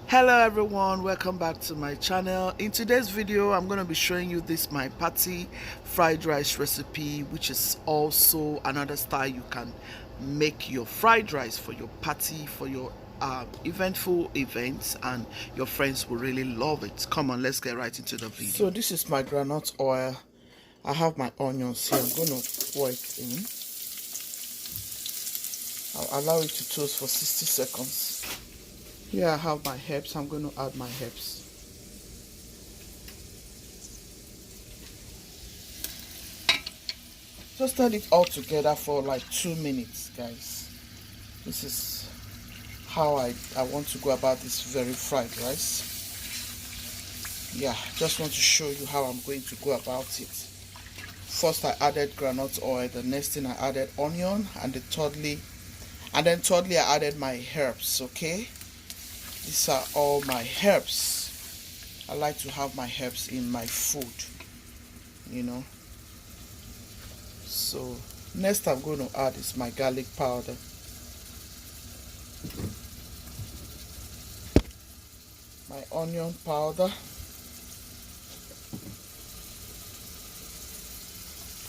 Hello everyone, welcome back to my channel. In today's video I'm going to be showing you this my patty fried rice recipe, which is also another style you can make your fried rice for your party, for your eventful events, and your friends will really love it. Come on, let's get right into the video. So this is my groundnut oil. I have my onions here. I'm going to pour it in. I'll allow it to toast for 60 seconds. Here I have my herbs. I'm going to add my herbs. Just add it all together for like 2 minutes, guys. This is how I want to go about this very fried rice. Yeah, just want to show you how I'm going to go about it. First I added groundnut oil. The next thing I added onion, and thirdly I added my herbs. Okay, these are all my herbs. I like to have my herbs in my food, you know. So next I'm going to add is my garlic powder. My onion powder.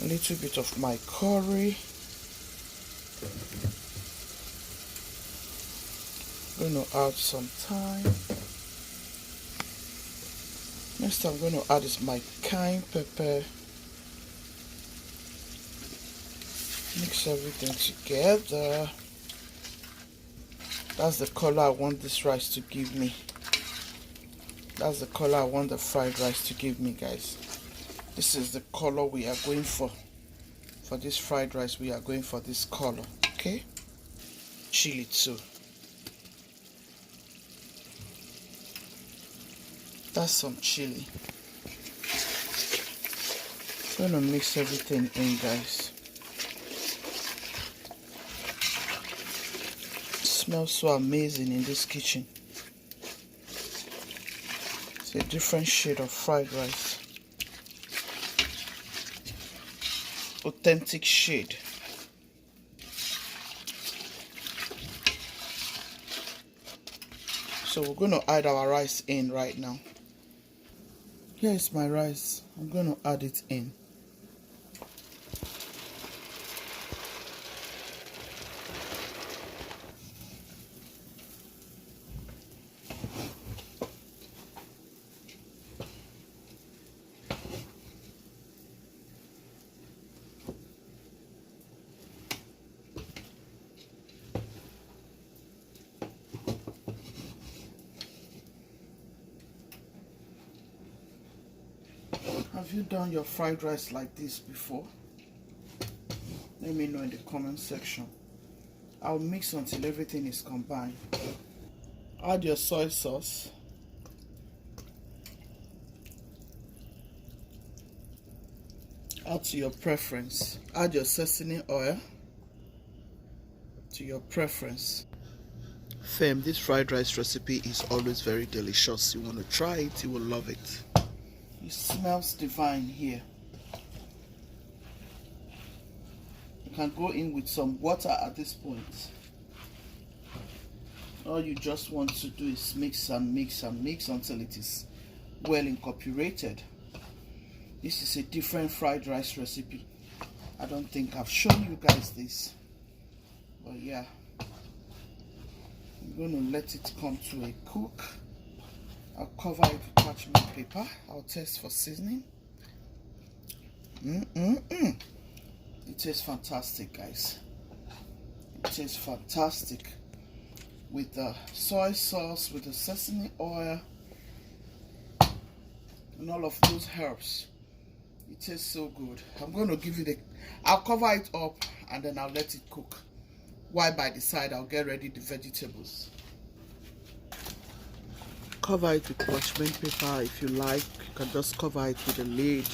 A little bit of my curry. Going to add some thyme. Next I'm going to add is my cayenne pepper. Mix everything together. That's the color I want this rice to give me. That's the color I want the fried rice to give me, guys. This is the color we are going for. For this fried rice, we are going for this color. Okay? Chili too. That's some chili. I'm gonna mix everything in, guys. It smells so amazing in this kitchen. It's a different shade of fried rice. Authentic shade. So we're going to add our rice in right now. Here is my rice. I'm going to add it in. Have you done your fried rice like this before? Let me know in the comment section. I'll mix until everything is combined. Add your soy sauce. Add to your preference. Add your sesame oil to your preference. Fam, this fried rice recipe is always very delicious. You want to try it, you will love it. It smells divine here. You can go in with some water at this point. All you just want to do is mix and mix and mix until it is well incorporated. This is a different fried rice recipe. I don't think I've shown you guys this, but yeah, I'm going to let it come to a cook. I'll cover it with parchment paper. I'll taste for seasoning. It tastes fantastic, guys. It tastes fantastic with the soy sauce, with the sesame oil, and all of those herbs. It tastes so good. I'm going to give it I'll cover it up and then I'll let it cook. While by the side, I'll get ready the vegetables. Cover it with parchment paper if you like. You can just cover it with a lid.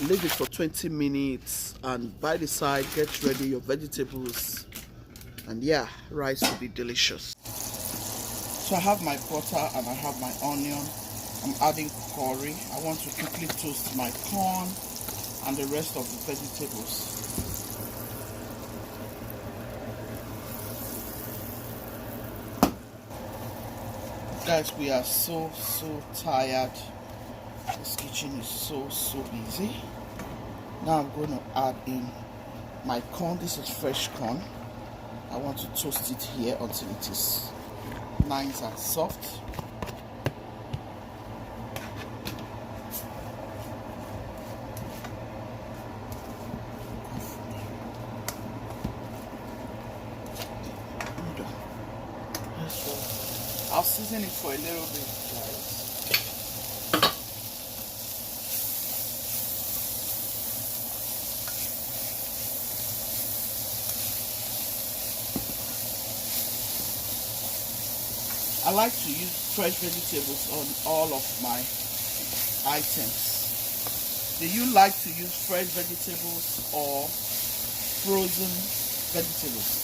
Leave it for 20 minutes, and by the side, get ready your vegetables. And yeah, rice will be delicious. So I have my butter and I have my onion. I'm adding curry. I want to quickly toast my corn and the rest of the vegetables. Guys, we are so tired. This kitchen is so busy. Now I'm going to add in my corn. This is fresh corn. I want to toast it here until it is nice and soft. I'll season it for a little bit, guys. I like to use fresh vegetables on all of my items. Do you like to use fresh vegetables or frozen vegetables?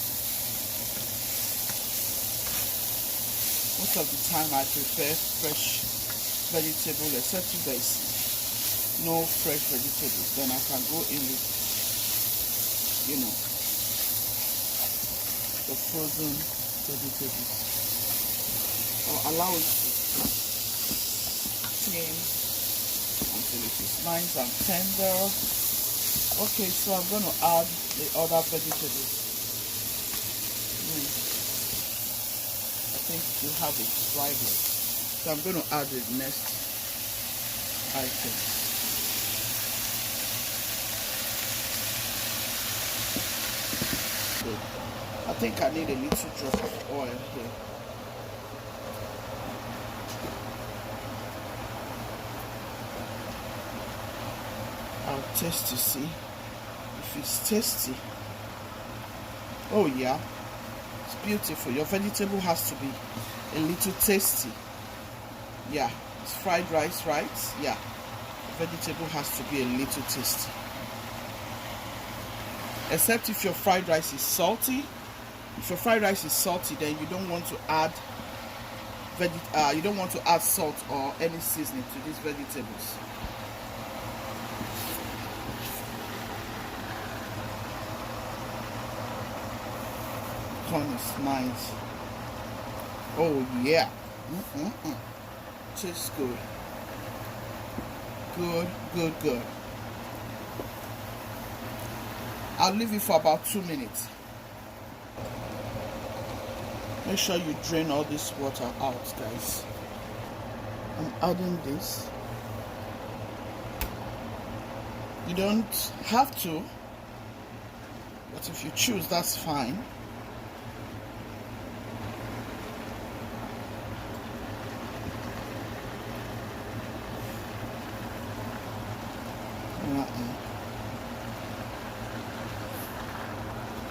Most of the time I prefer fresh vegetables, except if there is no fresh vegetables, then I can go in with, the frozen vegetables. I'll allow it to steam until it is nice and tender. Okay, so I'm going to add the other vegetables. I think you have it right here. So I'm going to add the next item. Good. I think I need a little drop of oil here. I'll taste to see if it's tasty. Oh yeah, it's beautiful. Your vegetable has to be a little tasty. Yeah, it's fried rice, right? Yeah, the vegetable has to be a little tasty. Except if your fried rice is salty. If your fried rice is salty, then you don't want to add salt or any seasoning to these vegetables. Corn is nice. Oh yeah. Tastes good. Good. I'll leave it for about 2 minutes. Make sure you drain all this water out, guys. I'm adding this. You don't have to, but if you choose, that's fine.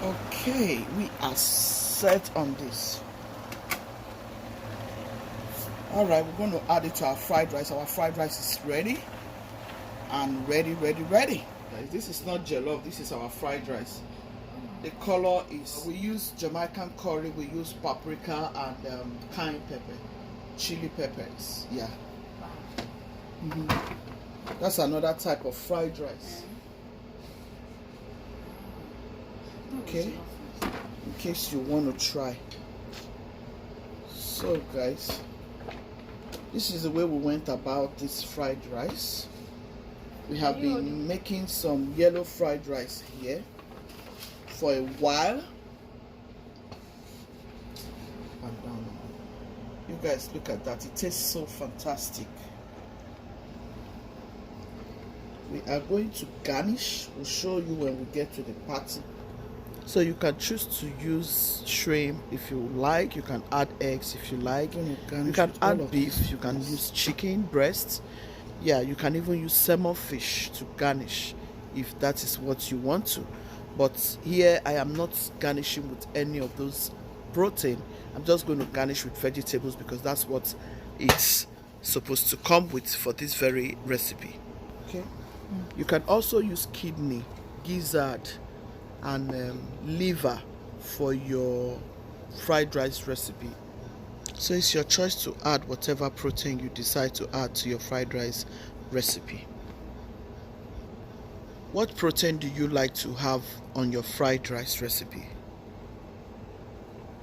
Okay, we are set on this. Alright, we're going to add it to our fried rice. Our fried rice is ready. And ready. Guys, this is not jollof, this is our fried rice. The color is, we use Jamaican curry, we use paprika and cayenne pepper, chili peppers. Yeah. That's another type of fried rice. Okay, in case you want to try. So guys, this is the way we went about this fried rice. We have been making some yellow fried rice here for a while. And you guys look at that, it tastes so fantastic. We are going to garnish. We'll show you when we get to the party. So you can choose to use shrimp if you like. You can add eggs if you like. You can add beef. You can use chicken breasts. Yeah, you can even use salmon fish to garnish if that is what you want to. But here I am not garnishing with any of those protein. I'm just going to garnish with vegetables because that's what it's supposed to come with for this very recipe. Okay. You can also use kidney, gizzard, and liver for your fried rice recipe. So it's your choice to add whatever protein you decide to add to your fried rice recipe. What protein do you like to have on your fried rice recipe?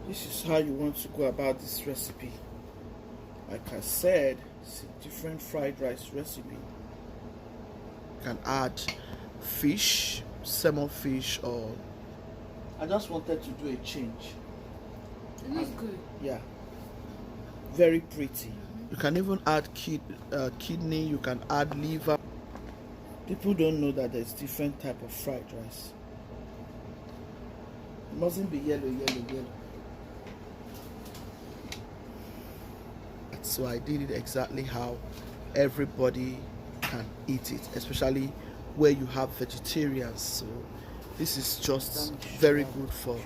This is how you want to go about this recipe. like I said, it's a different fried rice recipe. You can add fish, salmon fish, or I just wanted to do a change. It looks good. Yeah, very pretty. You can even add kidney. You can add liver. People don't know that there's different type of fried rice. It mustn't be yellow. So I did it exactly how everybody can eat it, especially where you have vegetarians. So this is just very good for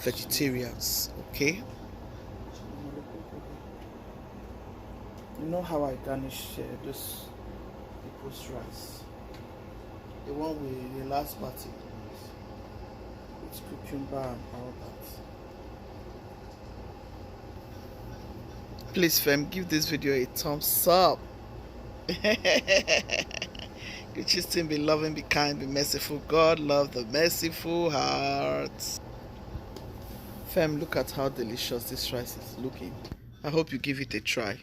vegetarians. Okay, you know how I garnish this people's rice, the one with the last party with cucumber and all that. Please fam, give this video a thumbs up. Good team, be loving, be kind, be merciful. God love the merciful hearts. Fam, look at how delicious this rice is looking. I hope you give it a try.